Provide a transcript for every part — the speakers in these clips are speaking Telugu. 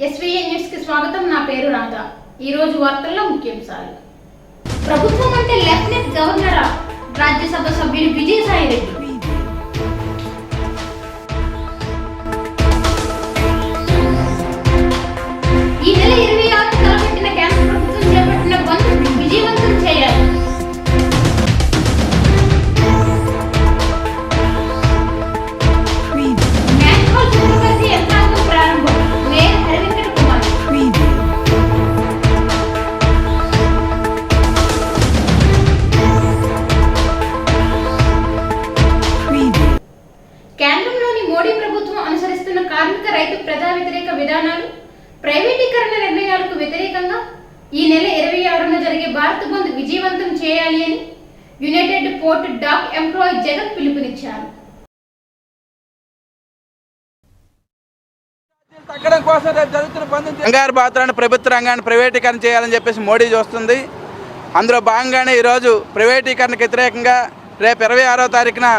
ఎస్వీఎన్ న్యూస్ కి స్వాగతం. నా పేరు రాధా. ఈ రోజు వార్తల్లో ముఖ్యాంశాలు. ప్రభుత్వం అంటే లెఫ్టినెంట్ గవర్నర్ రాజ్యసభ సభ్యులు విజయసాయి రెడ్డి. ఈ నెల 26 తలపెట్టిన కేంద్ర ప్రభుత్వం చేపట్టిన బంద్ విజయవంతం చేయాలి. కేంద్రంలోని మోడీ ప్రభుత్వం అనుసరిస్తున్న కార్మిక రైతు ప్రజా వ్యతిరేక విధానాలు, ప్రైవేటీకరణ నిర్ణయాలకు వ్యతిరేకంగా ఈ నెల 26న జరిగే భారత్ బంద్ విజయవంతం చేయాలి అని united port dock employee Jagan పిలుపునిచ్చారు. తగ్గడం కోసం రేపు జరుగుతున్న బంద్ బంగారు బాతులను ప్రభుత్వ రంగాన్ని ప్రైవేటీకరణ చేయాలని చెప్పేసి మోడీ చూస్తుంది. అందులో భాగంగానే ఈరోజు ప్రైవేటీకరణకు వ్యతిరేకంగా రేపు 26వ తారీఖున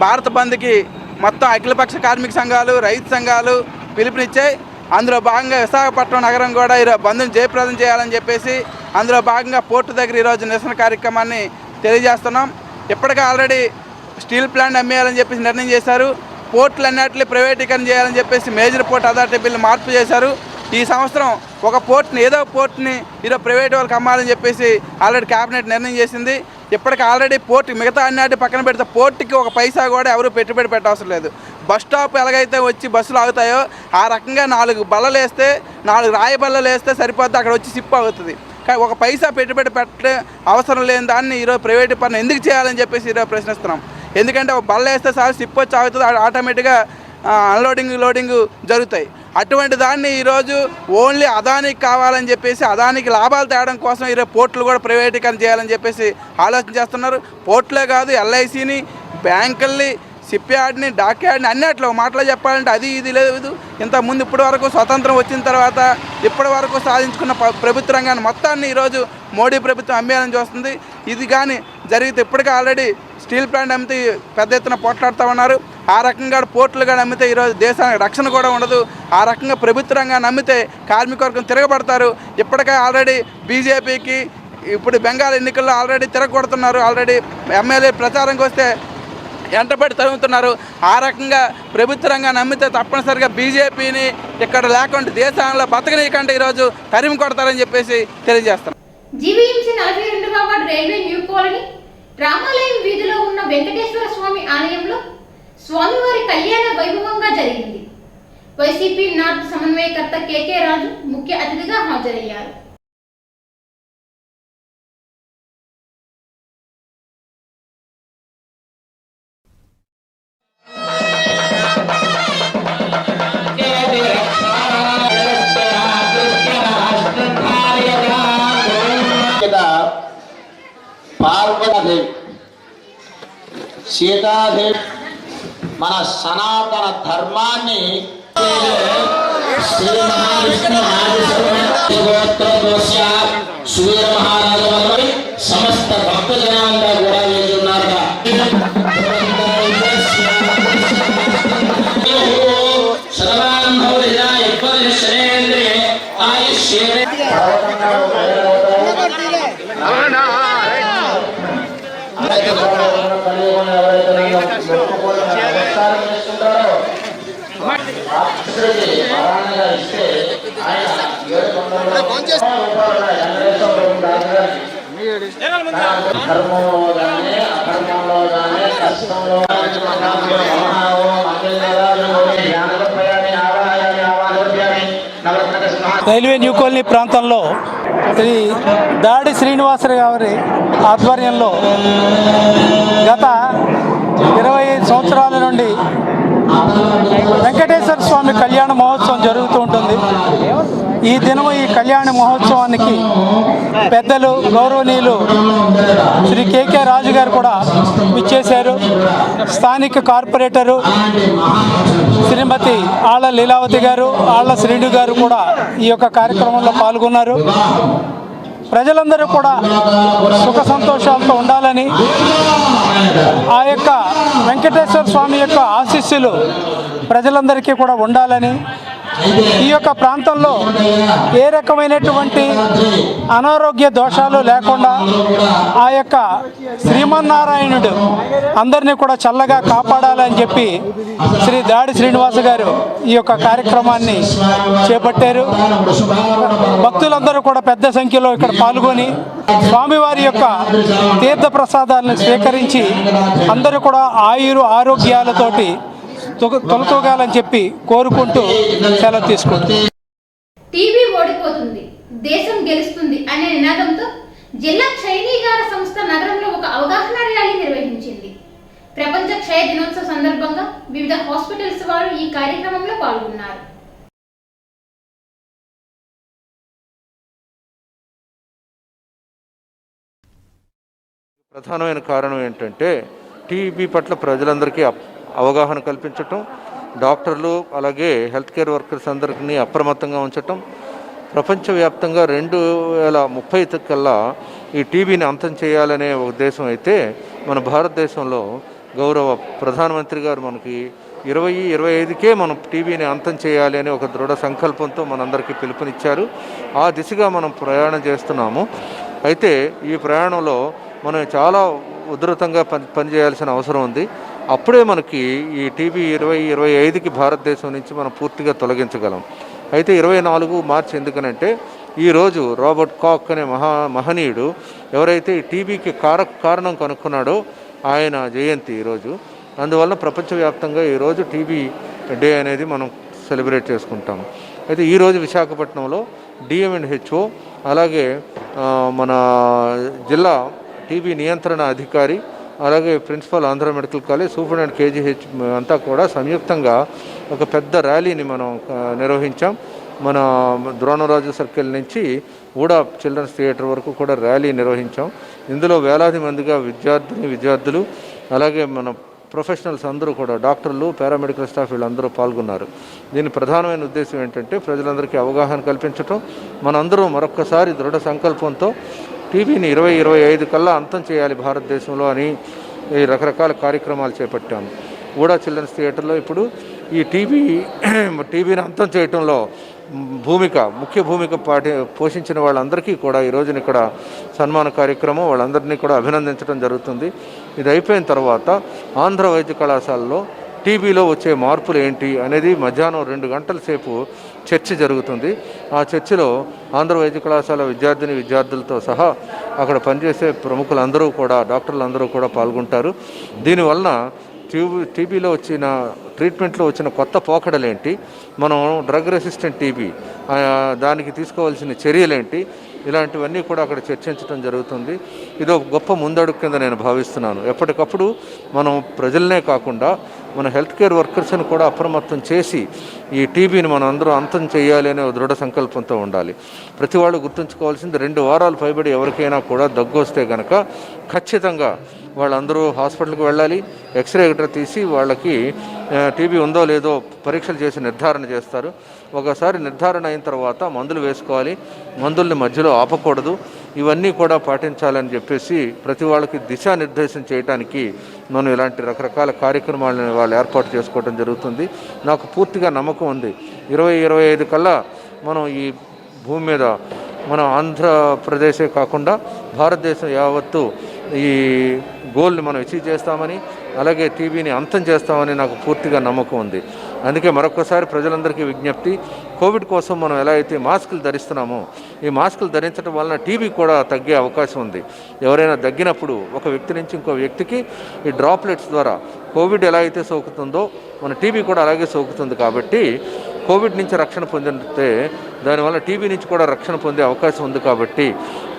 భారత్ బంద్కి మొత్తం అఖిలపక్ష కార్మిక సంఘాలు, రైతు సంఘాలు పిలుపునిచ్చాయి. అందులో భాగంగా విశాఖపట్నం నగరం కూడా ఈరోజు బంద్ను జయప్రదం చేయాలని చెప్పేసి అందులో భాగంగా పోర్టు దగ్గర ఈరోజు నిరసన కార్యక్రమాన్ని తెలియజేస్తున్నాం. ఇప్పటికే ఆల్రెడీ స్టీల్ ప్లాంట్ అమ్మేయాలని చెప్పేసి నిర్ణయం చేశారు. పోర్టులు అన్నింటినీ ప్రైవేటీకరణ చేయాలని చెప్పేసి మేజర్ పోర్ట్ అథారిటీ బిల్లు మార్పు చేశారు. ఈ సంవత్సరం ఒక పోర్ట్ని ఏదో పోర్ట్ని ఈరోజు ప్రైవేట్ వాళ్ళకి అమ్మాలని చెప్పేసి ఆల్రెడీ క్యాబినెట్ నిర్ణయం చేసింది. ఇప్పటికి ఆల్రెడీ పోర్టు మిగతా అన్నిటి పక్కన పెడితే పోర్టుకి ఒక పైసా కూడా ఎవరు పెట్టుబడి పెట్టవసరం లేదు. బస్ స్టాప్ ఎలాగైతే వచ్చి బస్సులు ఆగుతాయో ఆ రకంగా 4 బల్లలు వేస్తే 4 రాయి బల్లలు వేస్తే సరిపోద్ది, అక్కడ వచ్చి సిప్ అవుతుంది. కానీ ఒక పైసా పెట్టుబడి పెట్టే అవసరం లేని దాన్ని ఈరోజు ప్రైవేట్ పని ఎందుకు చేయాలని చెప్పేసి ఈరోజు ప్రశ్నిస్తున్నాం. ఎందుకంటే ఒక బల్ల వేస్తే సార్ సిప్ వచ్చి ఆగుతుంది, ఆటోమేటిక్గా అన్లోడింగ్ లోడింగ్ జరుగుతాయి. అటువంటి దాన్ని ఈరోజు ఓన్లీ అదానికి కావాలని చెప్పేసి అదానికి లాభాలు తేవడం కోసం ఈరోజు పోర్టులు కూడా ప్రైవేటీకరణ చేయాలని చెప్పేసి ఆలోచన చేస్తున్నారు. పోర్టులే కాదు, ఎల్ఐసిని, బ్యాంకుల్ని, షిప్ యార్డ్ని, డాక్ యార్డ్ని అన్నిట్లో మాటలో చెప్పాలంటే అది ఇది లేదు. ఇంతకుముందు ఇప్పటి వరకు స్వతంత్రం వచ్చిన తర్వాత ఇప్పటి వరకు సాధించుకున్న ప్రభుత్వ రంగాన్ని మొత్తాన్ని ఈరోజు మోడీ ప్రభుత్వం అమ్మేయాలని చూస్తుంది. ఇది కానీ జరిగితే ఇప్పటికే ఆల్రెడీ స్టీల్ ప్లాంట్ అమ్మితే పెద్ద ఎత్తున పోట్లాడుతూ ఉన్నారు. ఆ రకంగా పోర్టులు కానీ అమ్మితే ఈరోజు దేశానికి రక్షణ కూడా ఉండదు. ఆ రకంగా ప్రభుత్వ రంగాన్ని అమ్మితే కార్మిక వర్గం తిరగబడతారు. ఇప్పటికే ఆల్రెడీ బీజేపీకి ఇప్పుడు బెంగాల్ ఎన్నికల్లో ఆల్రెడీ తిరగొడుతున్నారు. ఆల్రెడీ ఎమ్మెల్యే ప్రచారంకి వస్తే ఎంటబడి తరుగుతున్నారు. ఆ రకంగా ప్రభుత్వ రంగాన్ని అమ్మితే తప్పనిసరిగా బీజేపీని ఇక్కడ లేకుండా దేశంలో బతకనీయకుండా ఈరోజు తరిమి కొడతారని చెప్పేసి తెలియజేస్తాం. జీవీఎంసీ 42వ వార్డు రైల్వే న్యూ కాలనీ రామాలయం వీధిలో ఉన్న వెంకటేశ్వర స్వామి ఆలయంలో స్వామివారి కళ్యాణ వైభవంగా జరిగింది. వైసీపీ నార్త్ సమన్వయకర్త కేకే రాజు ముఖ్య అతిథిగా హాజరయ్యారు. పార్వతీదేవి, సీతాదేవి మన సనాతన ధర్మాన్ని శ్రీ మహావిష్ణు సూర్య మహారాజు వల్ల సమస్త భక్త జనాంగా కూడా వేస్తున్నారు. రైల్వే న్యూ కాలనీ ప్రాంతంలో శ్రీ దాడి శ్రీనివాసరావు గారి ఆధ్వర్యంలో గత 25 సంవత్సరాల నుండి వెంకటేశ్వర స్వామి కళ్యాణ మహోత్సవం జరుగుతూ ఉంటుంది. ఈ దినం ఈ కళ్యాణ మహోత్సవానికి పెద్దలు గౌరవనీయులు శ్రీ కేకే రాజు గారు కూడా విచ్చేశారు. స్థానిక కార్పొరేటరు శ్రీమతి ఆళ్ల లీలావతి గారు, ఆళ్ల శ్రీను గారు కూడా ఈ యొక్క కార్యక్రమంలో పాల్గొన్నారు. ప్రజలందరూ కూడా సుఖ సంతోషాలతో ఉండాలని, ఆ యొక్క వెంకటేశ్వర స్వామి యొక్క ఆశీస్సులు ప్రజలందరికీ కూడా ఉండాలని, ఈ యొక్క ప్రాంతంలో ఏ రకమైనటువంటి అనారోగ్య దోషాలు లేకుండా ఆ యొక్క శ్రీమన్నారాయణుడు అందరినీ కూడా చల్లగా కాపాడాలని చెప్పి శ్రీ దాడి శ్రీనివాస గారు ఈ యొక్క కార్యక్రమాన్ని చేపట్టారు. భక్తులందరూ కూడా పెద్ద సంఖ్యలో ఇక్కడ పాల్గొని స్వామివారి యొక్క తీర్థ ప్రసాదాలను స్వీకరించి అందరూ కూడా ఆరోగ్యాలతోటి తొలతూగాలని చెప్పి కోరుకుంటూ సెలవు తీసుకుంటాం. టీబీ ఓడిపోతుంది, దేశం గెలుస్తుంది అనే నినాదంతో జిల్లా క్షయనీగార సంస్థ నగరంలో ఒక అవగాహన ర్యాలీ నిర్వహించింది. ప్రపంచ క్షయ దినోత్సవ సందర్భంగా వివిధ హాస్పిటల్స్ వారు ఈ కార్యక్రమంలో పాల్గొన్నారు. ప్రధానమైన కారణం ఏంటంటే టీబీ పట్ల ప్రజలందరికీ అవగాహన కల్పించటం, డాక్టర్లు అలాగే హెల్త్ కేర్ వర్కర్స్ అందరికీ అప్రమత్తంగా ఉంచటం, ప్రపంచవ్యాప్తంగా 2030 కల్లా ఈ టీబీని అంతం చేయాలనే ఉద్దేశం అయితే మన భారతదేశంలో గౌరవ ప్రధానమంత్రి గారు మనకి 2025కే మనం టీబీని అంతం చేయాలి అని ఒక దృఢ సంకల్పంతో మనందరికీ పిలుపునిచ్చారు. ఆ దిశగా మనం ప్రయాణం చేస్తున్నాము. అయితే ఈ ప్రయాణంలో మనం చాలా ఉధృతంగా పనిచేయాల్సిన అవసరం ఉంది. అప్పుడే మనకి ఈ టీబీ 2025కి భారతదేశం నుంచి మనం పూర్తిగా తొలగించగలం. అయితే 24 మార్చి ఎందుకనంటే ఈరోజు రాబర్ట్ కాక్ అనే మహనీయుడు ఎవరైతే ఈ టీబీకి కారణం కనుక్కున్నాడో ఆయన జయంతి ఈరోజు. అందువల్ల ప్రపంచవ్యాప్తంగా ఈరోజు టీబీ డే అనేది మనం సెలబ్రేట్ చేసుకుంటాము. అయితే ఈరోజు విశాఖపట్నంలో డిఎంఎన్హెచ్ఓ అలాగే మన జిల్లా టీబీ నియంత్రణ అధికారి అలాగే principal Andhra medical college superintendent KGH అంతా కూడా సంయుక్తంగా ఒక పెద్ద ర్యాలీని మనం నిర్వహించాం. మన ద్రోణరాజు సర్కిల్ నుంచి ఊడా చిల్డ్రన్స్ థియేటర్ వరకు కూడా ర్యాలీ నిర్వహించాం. ఇందులో వేలాది మందిగా విద్యార్థులు అలాగే మన ప్రొఫెషనల్స్ అందరూ కూడా డాక్టర్లు పారామెడికల్ స్టాఫ్ వీళ్ళందరూ పాల్గొన్నారు. దీని ప్రధానమైన ఉద్దేశం ఏంటంటే ప్రజలందరికీ అవగాహన కల్పించటం, మనందరూ మరొక్కసారి దృఢ సంకల్పంతో టీబీని 2025 కల్లా అంతం చేయాలి భారతదేశంలో అని ఈ రకరకాల కార్యక్రమాలు చేపట్టాము. ఊడా చిల్డ్రన్స్ థియేటర్లో ఇప్పుడు ఈ టీబీని అంతం చేయటంలో ముఖ్య భూమిక పోషించిన వాళ్ళందరికీ కూడా ఈరోజున ఇక్కడ సన్మాన కార్యక్రమం వాళ్ళందరినీ కూడా అభినందించడం జరుగుతుంది. ఇది అయిపోయిన తర్వాత ఆంధ్ర వైద్య కళాశాలలో టీబీలో వచ్చే మార్పులు ఏంటి అనేది మధ్యాహ్నం 2 గంటల సేపు చర్చ జరుగుతుంది. ఆ చర్చలో ఆంధ్ర వైద్య కళాశాల విద్యార్థులతో సహా అక్కడ పనిచేసే ప్రముఖులందరూ కూడా డాక్టర్లందరూ కూడా పాల్గొంటారు. దీనివలన టీబీలో వచ్చిన ట్రీట్మెంట్లో వచ్చిన కొత్త పోకడలేంటి, మనం డ్రగ్ రెసిస్టెంట్ టీబీ దానికి తీసుకోవాల్సిన చర్యలేంటి, ఇలాంటివన్నీ కూడా అక్కడ చర్చించడం జరుగుతుంది. ఇది ఒక గొప్ప ముందడుగు కింద నేను భావిస్తున్నాను. ఎప్పటికప్పుడు మనం ప్రజలనే కాకుండా మన హెల్త్ కేర్ వర్కర్స్ని కూడా అప్రమత్తం చేసి ఈ టీబీని మనం అందరూ అంతం చేయాలి అనే దృఢ సంకల్పంతో ఉండాలి. ప్రతి వాళ్ళు గుర్తుంచుకోవాల్సింది 2 వారాలు పైబడి ఎవరికైనా కూడా దగ్గు వస్తే కనుక ఖచ్చితంగా వాళ్ళందరూ హాస్పిటల్కి వెళ్ళాలి. ఎక్స్రే గట్రా తీసి వాళ్ళకి టీబీ ఉందో లేదో పరీక్షలు చేసి నిర్ధారణ చేస్తారు. ఒకసారి నిర్ధారణ అయిన తర్వాత మందులు వేసుకోవాలి, మందుల్ని మధ్యలో ఆపకూడదు. ఇవన్నీ కూడా పాటించాలని చెప్పేసి ప్రతి వాళ్ళకి దిశానిర్దేశం చేయడానికి మనం ఇలాంటి రకరకాల కార్యక్రమాలను వాళ్ళు ఏర్పాటు చేసుకోవడం జరుగుతుంది. నాకు పూర్తిగా నమ్మకం ఉంది 2025 కల్లా మనం ఈ భూమి మీద మన ఆంధ్రప్రదేశే కాకుండా భారతదేశం యావత్తు ఈ గోల్ని మనం అచీవ్ చేస్తామని అలాగే టీబీని అంతం చేస్తామని నాకు పూర్తిగా నమ్మకం ఉంది. అందుకే మరొకసారి ప్రజలందరికీ విజ్ఞప్తి, కోవిడ్ కోసం మనం ఎలా అయితే మాస్కులు ధరిస్తున్నామో ఈ మాస్కులు ధరించడం వలన టీబీ కూడా తగ్గే అవకాశం ఉంది. ఎవరైనా దగ్గినప్పుడు ఒక వ్యక్తి నుంచి ఇంకో వ్యక్తికి ఈ డ్రాప్లెట్స్ ద్వారా కోవిడ్ ఎలా అయితే సోకుతుందో మన టీబీ కూడా అలాగే సోకుతుంది. కాబట్టి కోవిడ్ నుంచి రక్షణ పొందితే దానివల్ల టీబీ నుంచి కూడా రక్షణ పొందే అవకాశం ఉంది. కాబట్టి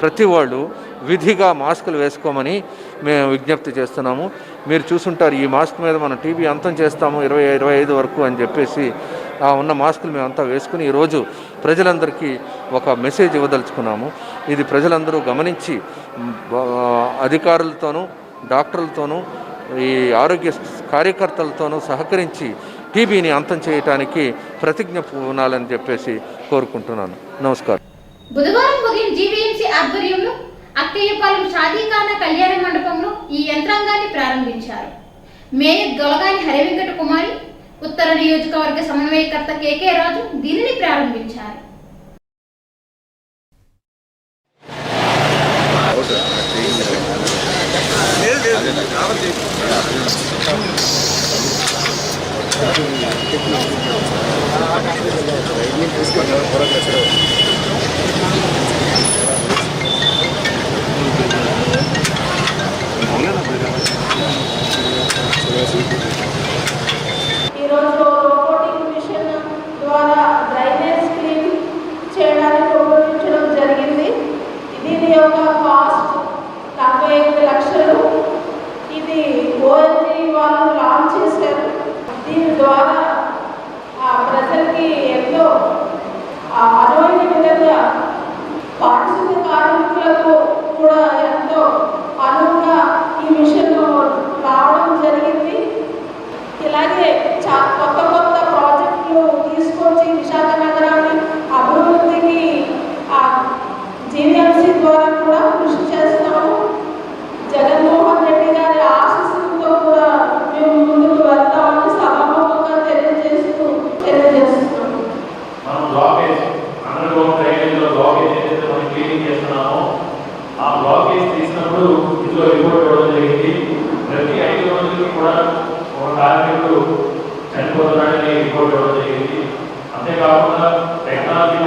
ప్రతి వాళ్ళు విధిగా మాస్కులు వేసుకోమని మేము విజ్ఞప్తి చేస్తున్నాము. మీరు చూసుంటారు ఈ మాస్క్ మీద మనం టీబీ అంతం చేస్తాము 2025 వరకు అని చెప్పేసి ఆ ఉన్న మాస్కులు మేమంతా వేసుకుని ఈరోజు ప్రజలందరికీ ఒక మెసేజ్ ఇవ్వదలుచుకున్నాము. ఇది ప్రజలందరూ గమనించి అధికారులతోనూ డాక్టర్లతోనూ ఈ ఆరోగ్య కార్యకర్తలతోనూ సహకరించి టీబీని అంతం చేయడానికి ప్రతిజ్ఞ పూనాలని చెప్పేసి కోరుకుంటున్నాను. నమస్కారం. బుధవారం ఉదయం జీవీఎంసీ ఆధ్వర్యంలో అక్కయ్యపాలెం షాదీఖానా కళ్యాణ మండపంలో ఈ యంత్రాంగాన్ని ప్రారంభించారు. మేయర్ గొలగాని హరివెంకట కుమారి, ఉత్తర నియోజకవర్గ సమన్వయకర్త కేకే రాజు దీనిని ప్రారంభించారు. ఈరోజు రోబోటిక్ మిషన్ ద్వారా డ్రైనేజ్ క్లీన్ చేయడానికి ఉపయోగించడం జరిగింది. దీని యొక్క కాస్ట్ 45 లక్షలు. ఇది ఓఎల్జీ వాళ్ళు లాంచ్ చేశారు. దీని ద్వారా ప్రజలకి ఎంతో అనువైన విధంగా పారిశుద్ధ్య కార్మికులకు కూడా ఎంతో అనువుగా ఈ మిషన్ రావడం జరిగింది. ఇలాగే కొత్త కొత్త ప్రాజెక్టులు తీసుకొచ్చి విశాఖ నగరాన్ని అభివృద్ధికి జీవీఎంసీ ద్వారా కూడా కృషి చేస్తాము. జగన్మోహన్ రెడ్డి గారి ఆశీస్సులతో కూడా మేము ముందుకు వెళ్తామని సభాముఖంగా తెలియజేస్తున్నాము. మనం బ్లాకేజ్ అండర్ గ్రౌండ్ డ్రైనేజ్లో బ్లాకేజ్ ఏదైతే మనం క్లీనింగ్ చేస్తున్నామో ఆ బ్లాకేజ్ తీసినప్పుడు ఇందులో రిపోర్ట్ ఇవ్వడం జరిగింది. ప్రతి 5 రోజులకి కూడా ఒక కార్మికుడు చనిపోతున్నాడని రిపోర్ట్ ఇవ్వడం జరిగింది. అంతేకాకుండా టెక్నాలజీ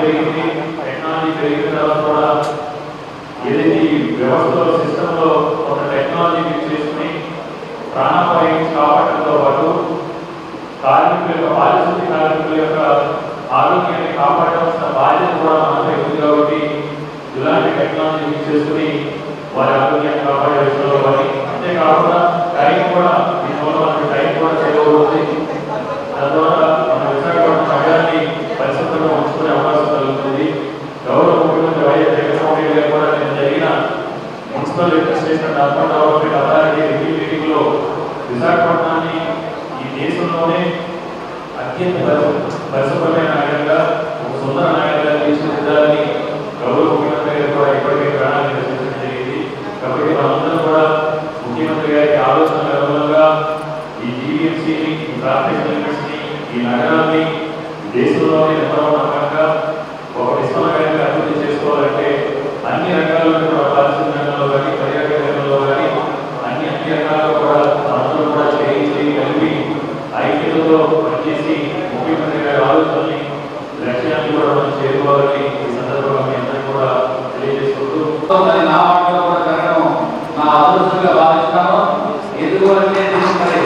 పెరిగిన తర్వాత కూడా ఏదైతే ఈ వ్యవస్థలో సిస్టంలో ఒక టెక్నాలజీ యూజ్ చేసుకుని ప్రాణాపాయం కాపాడటంతో పాటు కార్మికుల యొక్క కార్మికుల యొక్క ఆరోగ్యాన్ని కాపాడాల్సిన బాధ్యత కూడా మనపై ఉంది. కాబట్టి ఇలాంటి టెక్నాలజీ యూజ్ చేసుకుని వారి ఆరోగ్యాన్ని కాపాడే విషయంలో కానీ అంతేకాకుండా టైం కూడా దీనివల్ల మనకి టైం కూడా సేవ్ అవుతుంది. తద్వారా మన విశాఖపట్నం నగరాన్ని పరిశుభ్రంగా ఉంచుకునే అవకాశం కలుగుతుంది. గౌరవ ముఖ్యమంత్రి వైఎస్ జగన్మోహన్ రెడ్డి గారు కూడా నేను జరిగిన municipal administration urban development authority review మీటింగ్లో విశాఖపట్నాన్ని ఈ దేశంలోనే అత్యంత పరిశుభ్రమైన నగరంగా ఒక సుందర నగరంగా తీర్చిదిద్దాలని గౌరవ ముఖ్యమంత్రి గారు కూడా ఇప్పటికే ప్రణాళిక రచించడం జరిగింది. కాబట్టి మనందరం కూడా ముఖ్యమంత్రి గారి ఆలోచన అనుగుణంగా ఈ జీవీఎంసీని, ఈ కార్పొరేషన్ లిమిట్స్ని, ఈ నగరాన్ని దేశంలోనే నెంబర్ ఒక విశ్వనగరంగా అభివృద్ధి చేసుకోవాలంటే అన్ని రంగాల్లో కూడా పారిశుద్ధ్య రంగంలో కానీ పర్యాటక రంగంలో కానీ అన్ని రంగాల్లో కూడా మనందరూ కూడా చేయించి కలిపి ఐక్యతతో పనిచేసి ముఖ్యమంత్రి గారి ఆలోచనల్ని లక్ష్యాన్ని కూడా మనం చేరుకోవాలని ఈ సందర్భంగా మీ అందరూ కూడా తెలియజేసుకుంటూ నా వాటిలో కూడా జరగడం నా అదృష్టంగా భావిస్తాను. ఎందుకంటే మరి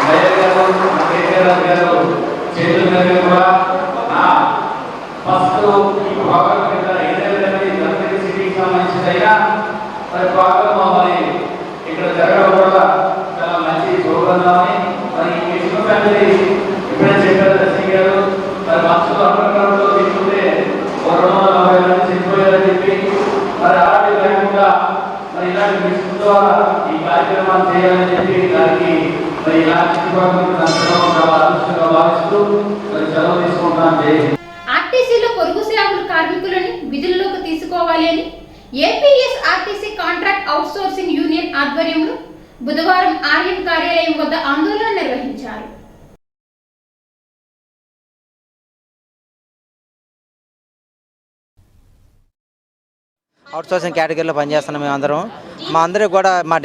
మేయర్ గారు, కేకే రాజు గారు చేతుల మీద కూడా నా ఫస్ట్ ఈ భాగం కింద ఏదైతే ధర్మగిరి సిటీకి సంబంధించిందైనా మరి భాగంలో మరి ఇక్కడ జరగడం కూడా చాలా మంచి శోభనాన్ని మరి ఈ విశ్వ ఫ్యామిలీ ఇప్పుడే చెప్పారు దర్శి గారు. మరి మనసులో అక్కడ తీసుకుంటే 240 మంది చనిపోయారని చెప్పి మరి అలాంటి లేకుండా మరి ఇలాంటి మిషన్ ద్వారా ఈ కార్యక్రమాలు చేయాలని చెప్పి దానికి మరి ఇలాంటి చాలా అదృష్టంగా భావిస్తూ మరి సెలవు తీసుకుంటాను. ఆర్టీసీలో పొరుగు సేవలు కార్మికులను విధుల్లోకి తీసుకోవాలి అని APS RTC contract outsourcing union ఆధ్వర్యంలో బుధవారం ఆర్ఎం కార్యాలయం వద్ద ఆందోళన నిర్వహించారు. అవుట్సోర్సింగ్ కేటగిరీలో పనిచేస్తున్నాం మేమందరం. మా అందరికి కూడా మా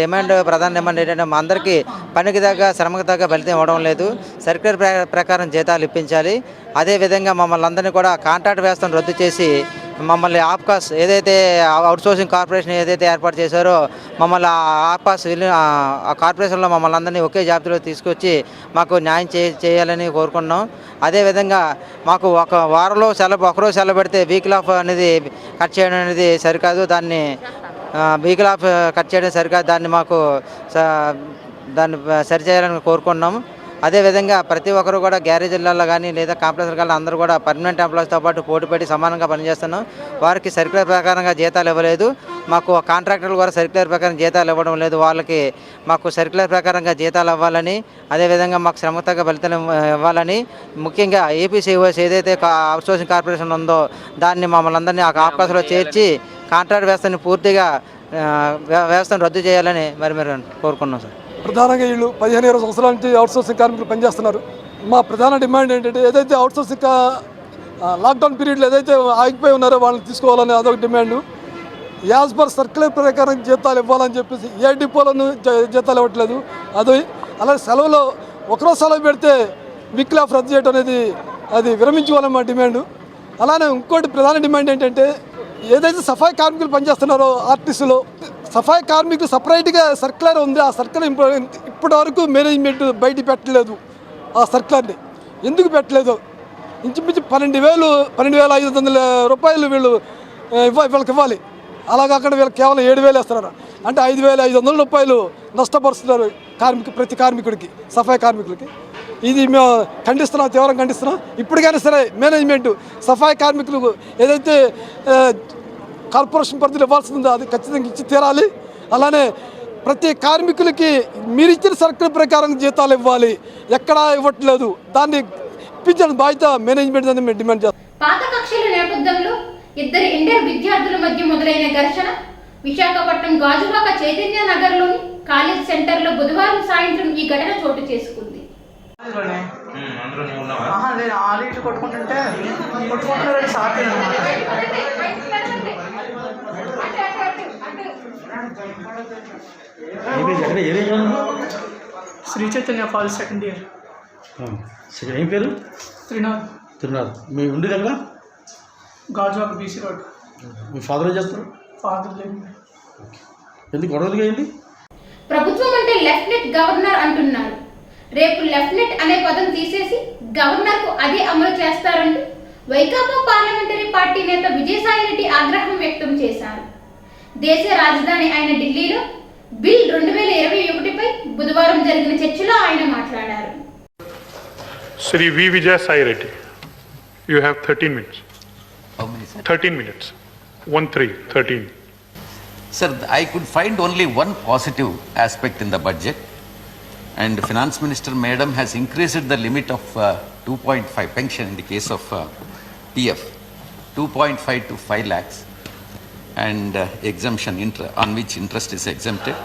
ప్రధాన డిమాండ్ ఏంటంటే మా అందరికీ పనికి తగ్గ శ్రమకు తగ్గ ఫలితం ఇవ్వడం లేదు. సర్క్యులర్ ప్రకారం జీతాలు ఇప్పించాలి. అదేవిధంగా మమ్మల్ని అందరినీ కూడా కాంట్రాక్ట్ వ్యవస్థను రద్దు చేసి మమ్మల్ని ఆప్కాస్ ఏదైతే అవుట్సోర్సింగ్ కార్పొరేషన్ ఏదైతే ఏర్పాటు చేశారో మమ్మల్ని ఆప్కాస్ ఆ కార్పొరేషన్లో మమ్మల్ని అందరినీ ఒకే జాబితాలో తీసుకొచ్చి మాకు న్యాయం చేయాలని కోరుకున్నాం. అదేవిధంగా మాకు ఒక వారంలో ఒకరోజు సెలవు పెడితే వీక్లీ ఆఫ్ అనేది కట్ చేయడం అనేది సరికాదు. దాన్ని వీక్లీ ఆఫ్ కట్ చేయడం సరికాదు. దాన్ని సరిచేయాలని కోరుకున్నాము. అదేవిధంగా ప్రతి ఒక్కరు కూడా గ్యారేజీలలో కానీ లేదా కాంప్లెక్స్ల కానీ అందరూ కూడా పర్మనెంట్ ఎంప్లాయీస్తో పాటు పోటీపడి సమానంగా పనిచేస్తున్నాం. వారికి సర్క్యులర్ ప్రకారంగా జీతాలు ఇవ్వలేదు. మాకు కాంట్రాక్టర్లు కూడా సర్క్యులర్ ప్రకారం జీతాలు ఇవ్వడం లేదు. వాళ్ళకి మాకు సర్క్యులర్ ప్రకారంగా జీతాలు ఇవ్వాలని, అదేవిధంగా మాకు శ్రమ తగ్గ ఫలితాలు ఇవ్వాలని, ముఖ్యంగా ఏపీసీఓఎస్ ఏదైతే అవుట్సోర్సింగ్ కార్పొరేషన్ ఉందో దాన్ని మమ్మల్ని అందరినీ ఆ అవకాశంలో చేర్చి కాంట్రాక్ట్ వ్యవస్థని పూర్తిగా వ్యవస్థను రద్దు చేయాలని మరి కోరుకున్నాం సార్. ప్రధానంగా వీళ్ళు 15-20 సంవత్సరాల నుంచి అవుట్సోర్సింగ్ కార్మికులు పనిచేస్తున్నారు. మా ప్రధాన డిమాండ్ ఏంటంటే ఏదైతే అవుట్సోర్సింగ్ లాక్డౌన్ పీరియడ్లో ఏదైతే ఆగిపోయి ఉన్నారో వాళ్ళని తీసుకోవాలని అదొక డిమాండ్. యాజ్ పర్ సర్క్యులర్ ప్రకారం జీతాలు ఇవ్వాలని చెప్పేసి ఏ డిపోలను జీతాలు ఇవ్వట్లేదు. అది అలాగే సెలవులో ఒకరోజు సెలవు పెడితే వీక్లీ ఆఫ్ రద్దు చేయడం అనేది అది విరమించుకోవాలని మా డిమాండ్. అలానే ఇంకోటి ప్రధాన డిమాండ్ ఏంటంటే ఏదైతే సఫాయి కార్మికులు పనిచేస్తున్నారో ఆర్టీసీలో సఫాయి కార్మికులు సపరేట్గా సర్క్యులర్ ఉంది. ఆ సర్క్యులర్ ఇప్పటి వరకు మేనేజ్మెంట్ బయట పెట్టలేదు. ఆ సర్క్యులర్ని ఎందుకు పెట్టలేదు? ఇంచుమించు 12,500 రూపాయలు వీళ్ళు వీళ్ళకి ఇవ్వాలి. అలాగే అక్కడ వీళ్ళకి కేవలం 7,000 వేస్తున్నారు. అంటే 5,500 రూపాయలు నష్టపరుస్తున్నారు ప్రతి కార్మికుడికి, సఫాయి కార్మికులకి. ఇది మేము ఖండిస్తున్నాం, తీవ్రంగా ఖండిస్తున్నాం. ఇప్పటికైనా సరే మేనేజ్మెంట్ సఫాయి కార్మికులకు ఏదైతే కార్పొరేషన్ పరిధిలో ఇవ్వాల్సిందో అది ఖచ్చితంగా ఇచ్చి తీరాలి. అలానే ప్రతి కార్మికులకి మీరు ఇచ్చిన సర్కిల్ ప్రకారం జీతాలు ఇవ్వాలి. ఎక్కడా ఇవ్వట్లేదు, దాన్ని ఇప్పించిన బాధ్యత మేనేజ్మెంట్ అని మేము డిమాండ్ చేస్తాం. పాత కక్షల నేపథ్యంలో ఇద్దరు ఇంటర్ విద్యార్థుల మధ్య మొదలైన ఘర్షణ విశాఖపట్నం గాజువాక చైతన్య నగర్లోని కాలేజ్ సెంటర్లో బుధవారం సాయంత్రం ఈ ఘటన చోటు చేసుకుంది. Sri Chaitanya college second year. ఏం పేరు? త్రినాథ్. మీ ఉండి దగ్గర గాజువాక బీసీ రోడ్. మీ ఫాదర్ ఏం చేస్తారు? ఫాదర్ లేదు. ఎందుకు గొడవలుగా అయింది? ప్రభుత్వం అంటే లెఫ్టినెంట్ గవర్నర్ అంటున్నారు. రేపు లెఫ్టినెంట్ అనే పదం తీసేసి గవర్నర్కు అదే అమలు చేస్తారంటూ వైకాపా పార్లమెంటరీ పార్టీ నేత విజయసాయిరెడ్డి ఆగ్రహం వ్యక్తం చేశారు. దేశ రాజధాని అయిన ఢిల్లీలో బిల్ 2021పై బుధవారం జరిగిన చర్చలో ఆయన మాట్లాడారు. Sri V. Vijay Sai Reddy, you have 13 minutes. How many, sir? 13 minutes. 13. Sir, I could find only one positive aspect in the budget, and Finance Minister Madam has increased the limit of 2.5 pension in the case of PF, 2.5 to 5 lakhs, and exemption on which interest is exempted.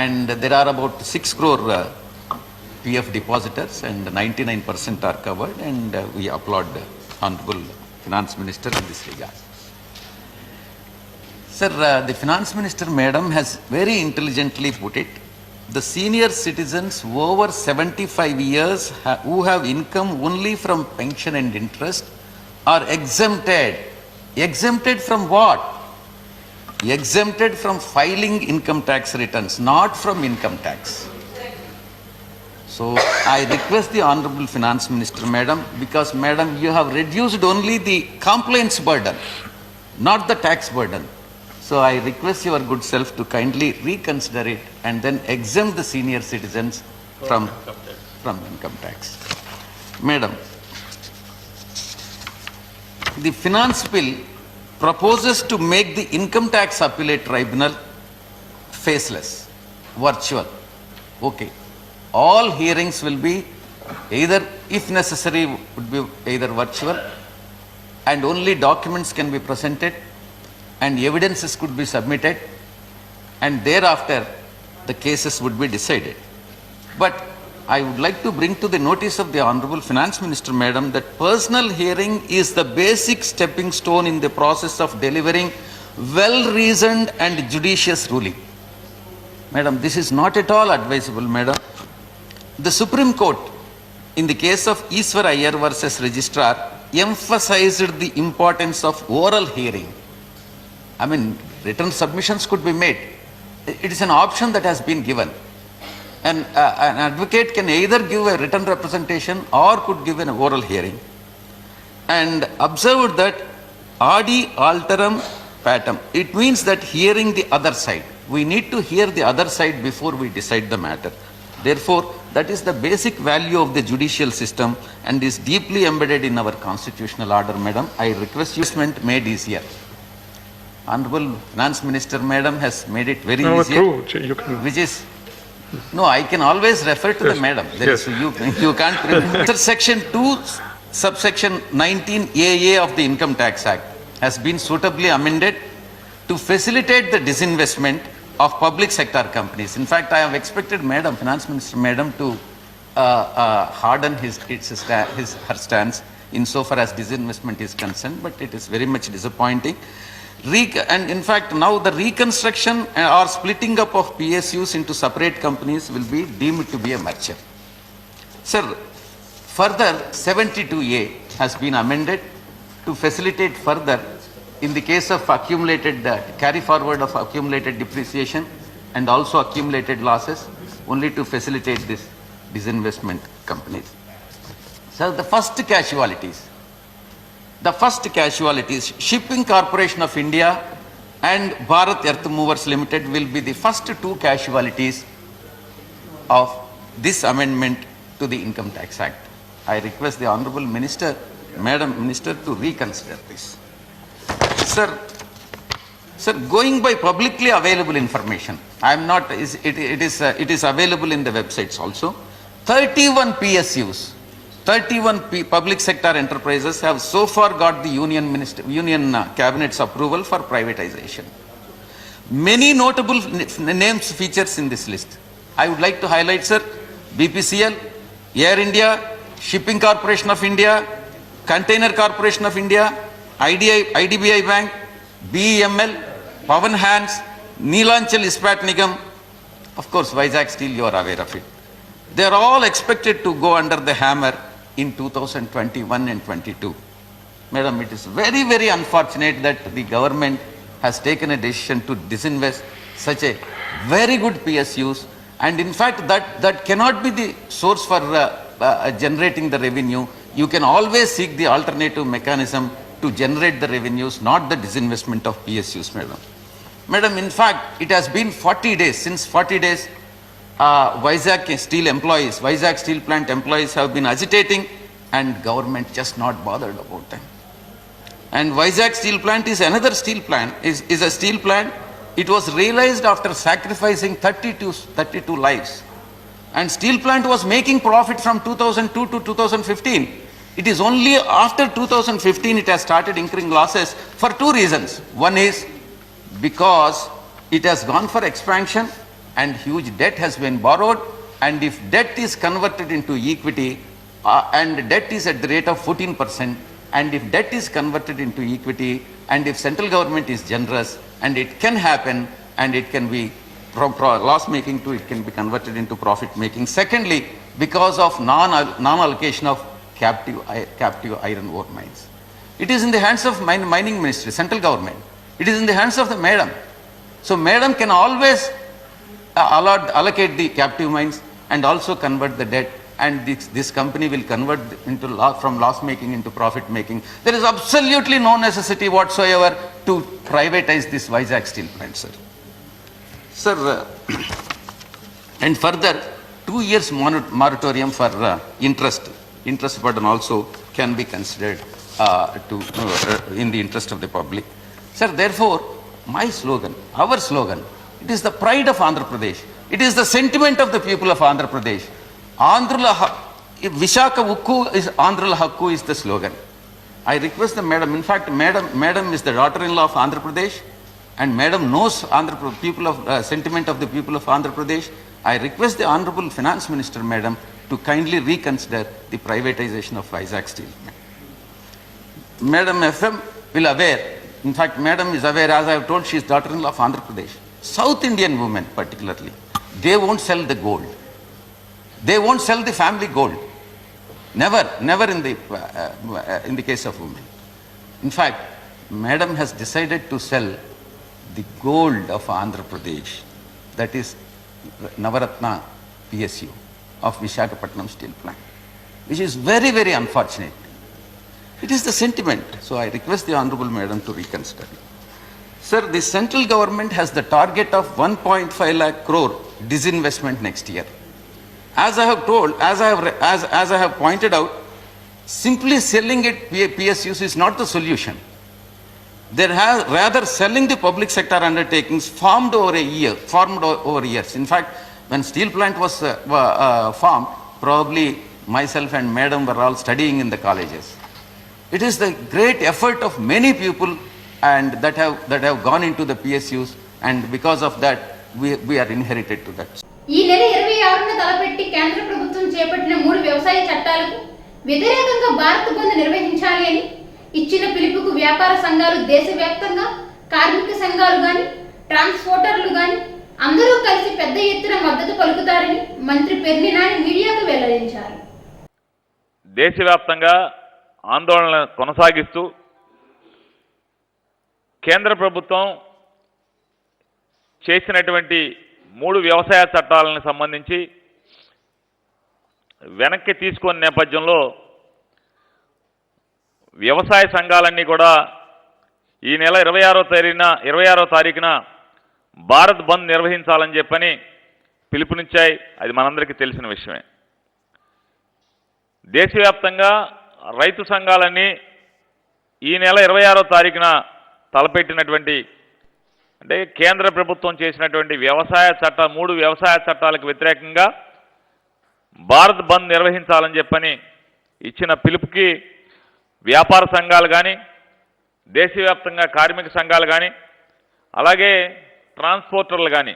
And there are about 6 crore PF depositors, and 99% are covered, and we applaud Honorable Finance Minister in this regard. Sir, the Finance Minister Madam has very intelligently put it. The senior citizens over 75 years who have income only from pension and interest are exempted. Exempted from what? Exempted from filing income tax returns, not from income tax. So I request the Honorable Finance Minister Madam, because Madam, you have reduced only the complaints burden, not the tax burden. So I request your good self to kindly reconsider it and then exempt the senior citizens from income tax. Madam, the finance bill proposes to make the income tax appellate tribunal faceless, virtual. Okay. All hearings will be either, if necessary, would be either virtual, and only documents can be presented and evidences could be submitted, and thereafter the cases would be decided. But I would like to bring to the notice of the Honorable Finance Minister Madam that personal hearing is the basic stepping stone in the process of delivering well-reasoned and judicious ruling. Madam, this is not at all advisable, Madam. The Supreme Court, in the case of Iswar Iyer versus Registrar, emphasized the importance of oral hearing. I mean, written submissions could be made. It is an option that has been given. And an advocate can either give a written representation or could give an oral hearing. And observed that adi alteram patum. It means that hearing the other side. We need to hear the other side before we decide the matter. Therefore, that is the basic value of the judicial system and is deeply embedded in our constitutional order, Madam. I request you made easier. Honorable Finance Minister Madam has made it very easier. True. You can. Which is, no, I can always refer to the Madam. There is, you can't remember. Section 2, subsection 19AA of the Income Tax Act has been suitably amended to facilitate the disinvestment of public sector companies. In fact, I have expected Madam, Finance Minister Madam, to harden her stance insofar as disinvestment is concerned, but it is very much disappointing. And in fact, now the reconstruction or splitting up of PSUs into separate companies will be deemed to be a merger. Sir, further 72A has been amended to facilitate further in the case of accumulated carry forward of accumulated depreciation and also accumulated losses, only to facilitate this disinvestment companies. So the first casualties, Shipping Corporation of India and Bharat Earth Movers Limited will be the first two casualties of this amendment to the Income Tax Act. I request the Honorable Minister, Madam Minister, to reconsider this. Sir, going by publicly available information, it is available in the websites also. 31 PSUs, 31 public sector enterprises have so far got the Union Cabinet's approval for privatization. Many notable names features in this list. I would like to highlight, sir, BPCL, Air India, Shipping Corporation of India, Container Corporation of India, IDBI Bank, BEML, Pawan Hands, Neelanchal Ispat Nigam, of course, Vizag Steel, you are aware of it. They are all expected to go under the hammer in 2021 and 22. Madam, it is very, very unfortunate that the government has taken a decision to disinvest such a very good PSUs, and in fact that cannot be the source for generating the revenue. You can always seek the alternative mechanism to generate the revenues, not the disinvestment of PSUs, madam. Madam, in fact, it has been 40 days, since 40 days, Vizag Steel Plant employees have been agitating, and government just not bothered about them. And Vizag Steel Plant is another steel plant, is a steel plant. It was realized after sacrificing 32 lives. And steel plant was making profit from 2002 to 2015. It is only after 2015 it has started incurring losses for two reasons. One is because it has gone for expansion and huge debt has been borrowed, and if debt is converted into equity, and debt is at the rate of 14%, and if debt is converted into equity, and if central government is generous, and it can happen, and it can be loss making to it can be converted into profit making. Secondly, because of non-allocation of captive iron ore mines. It is in the hands of mining ministry, central government. It is in the hands of the madam. So madam can always allocate the captive mines and also convert the debt, and this company will convert into from loss making into profit making. There is absolutely no necessity whatsoever to privatize this Vizag Steel Plant, sir. Sir, and further 2 years moratorium for interest burden also can be considered in the interest of the public. Sir, therefore, my slogan, our slogan, it is the pride of Andhra Pradesh. It is the sentiment of the people of Andhra Pradesh. Vishaka Ukku is Andhra Hakku is the slogan. I request the madam, in fact, madam is the daughter-in-law of Andhra Pradesh, and madam knows sentiment of the people of Andhra Pradesh. I request the Honorable Finance Minister, madam, to kindly reconsider the privatization of Vizag Steel. Madam FM will aware, in fact, madam is aware, as I have told, she is daughter-in-law of Andhra Pradesh. South Indian women particularly, they won't sell the gold. They won't sell the family gold. Never in the case of women. In fact, madam has decided to sell the gold of Andhra Pradesh, that is Navaratna PSU of Visakhapatnam Steel Plant, which is very, very unfortunate. It is the sentiment. So I request the Honorable Madam to reconsider. Sir, the central government has the target of 1.5 lakh crore disinvestment next year. As I have told, as I have pointed out, simply selling it PSUs is not the solution. Rather selling the public sector undertakings formed over years. In fact, when steel plant was formed, probably myself and madam were all studying in the colleges. It is the great effort of many people and that have gone into the PSUs, and because of that we are inherited to that. ఈ నెల 26న తలపెట్టి కేంద్ర ప్రభుత్వం చేపట్టిన వ్యతిరేకంగా భారత్ బంద్ నిర్వహించాలి అని ఇచ్చిన పిలుపుకు వ్యాపార సంఘాలు దేశవ్యాప్తంగా కార్మిక సంఘాలు గాని ట్రాన్స్పోర్టర్లు గాని అందరూ కలిసి పెద్ద ఎత్తున మద్దతు పలుకుతారని మంత్రి పెర్ని నాని మీడియాకు వెల్లడించారు. దేశవ్యాప్తంగా ఆందోళన కొనసాగిస్తూ కేంద్ర ప్రభుత్వం చేసినటువంటి 3 వ్యవసాయ చట్టాలను సంబంధించి వెనక్కి తీసుకున్న నేపథ్యంలో వ్యవసాయ సంఘాలన్నీ కూడా ఈ నెల 26వ తారీఖున భారత్ బంద్ నిర్వహించాలని చెప్పని పిలుపునిచ్చాయి. అది మనందరికీ తెలిసిన విషయమే. దేశవ్యాప్తంగా రైతు సంఘాలన్నీ ఈ నెల 26వ తారీఖున తలపెట్టినటువంటి అంటే కేంద్ర ప్రభుత్వం చేసినటువంటి 3 వ్యవసాయ చట్టాలకు వ్యతిరేకంగా భారత్ బంద్ నిర్వహించాలని చెప్పని ఇచ్చిన పిలుపుకి వ్యాపార సంఘాలు కానీ దేశవ్యాప్తంగా కార్మిక సంఘాలు కానీ అలాగే ట్రాన్స్పోర్టర్లు కానీ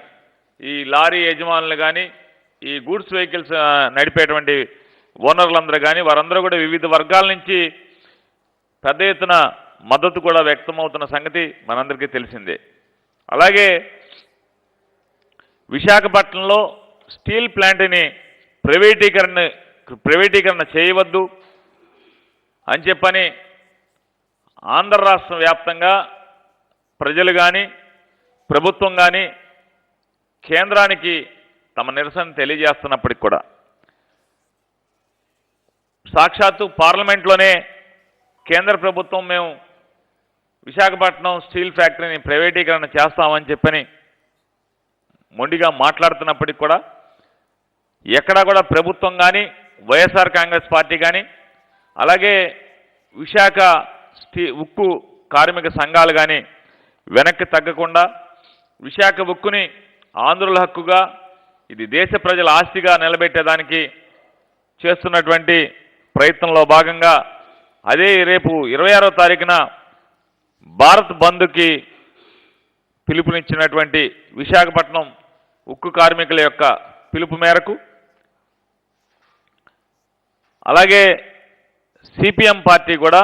ఈ లారీ యజమానులు కానీ ఈ గూడ్స్ వెహికల్స్ నడిపేటువంటి ఓనర్లందరూ కానీ వారందరూ కూడా వివిధ వర్గాల నుంచి పెద్ద ఎత్తున మద్దతు కూడా వ్యక్తమవుతున్న సంగతి మనందరికీ తెలిసిందే. అలాగే విశాఖపట్నంలో స్టీల్ ప్లాంట్ని ప్రైవేటీకరణ చేయవద్దు అని చెప్పని ఆంధ్ర రాష్ట్ర వ్యాప్తంగా ప్రజలు కానీ ప్రభుత్వం కానీ కేంద్రానికి తమ నిరసన తెలియజేస్తున్నప్పటికి కూడా సాక్షాత్తు పార్లమెంట్లోనే కేంద్ర ప్రభుత్వం మేము విశాఖపట్నం స్టీల్ ఫ్యాక్టరీని ప్రైవేటీకరణ చేస్తామని చెప్పని మొండిగా మాట్లాడుతున్నప్పటికి కూడా ఎక్కడా కూడా ప్రభుత్వం కానీ వైఎస్ఆర్ కాంగ్రెస్ పార్టీ కానీ అలాగే విశాఖ ఉక్కు కార్మిక సంఘాలు కానీ వెనక్కి తగ్గకుండా విశాఖ ఉక్కుని ఆంధ్రుల హక్కుగా ఇది దేశ ప్రజల ఆస్తిగా నిలబెట్టేదానికి చేస్తున్నటువంటి ప్రయత్నంలో భాగంగా అదే రేపు 26వ తారీఖున భారత్ బంద్కి పిలుపునిచ్చినటువంటి విశాఖపట్నం ఉక్కు కార్మికుల యొక్క పిలుపు మేరకు అలాగే సిపిఎం పార్టీ కూడా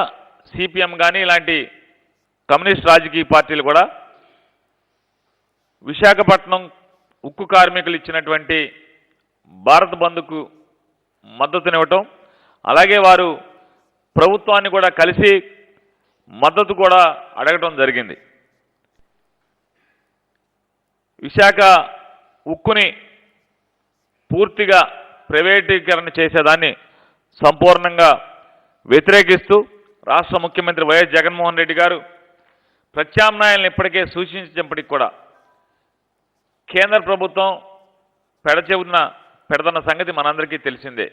సిపిఎం కానీ ఇలాంటి కమ్యూనిస్ట్ రాజకీయ పార్టీలు కూడా విశాఖపట్నం ఉక్కు కార్మికులు ఇచ్చినటువంటి భారత్ బంద్కు మద్దతునివ్వటం అలాగే వారు ప్రభుత్వాన్ని కూడా కలిసి మద్దతు కూడా అడగటం జరిగింది. విశాఖ ఉక్కుని పూర్తిగా ప్రైవేటీకరణ చేసేదాన్ని సంపూర్ణంగా వ్యతిరేకిస్తూ రాష్ట్ర ముఖ్యమంత్రి వైఎస్ జగన్మోహన్ రెడ్డి గారు ప్రత్యామ్నాయాలను ఇప్పటికే సూచించినప్పటికీ కూడా కేంద్ర ప్రభుత్వం పెడుతున్న సంగతి మనందరికీ తెలిసిందే.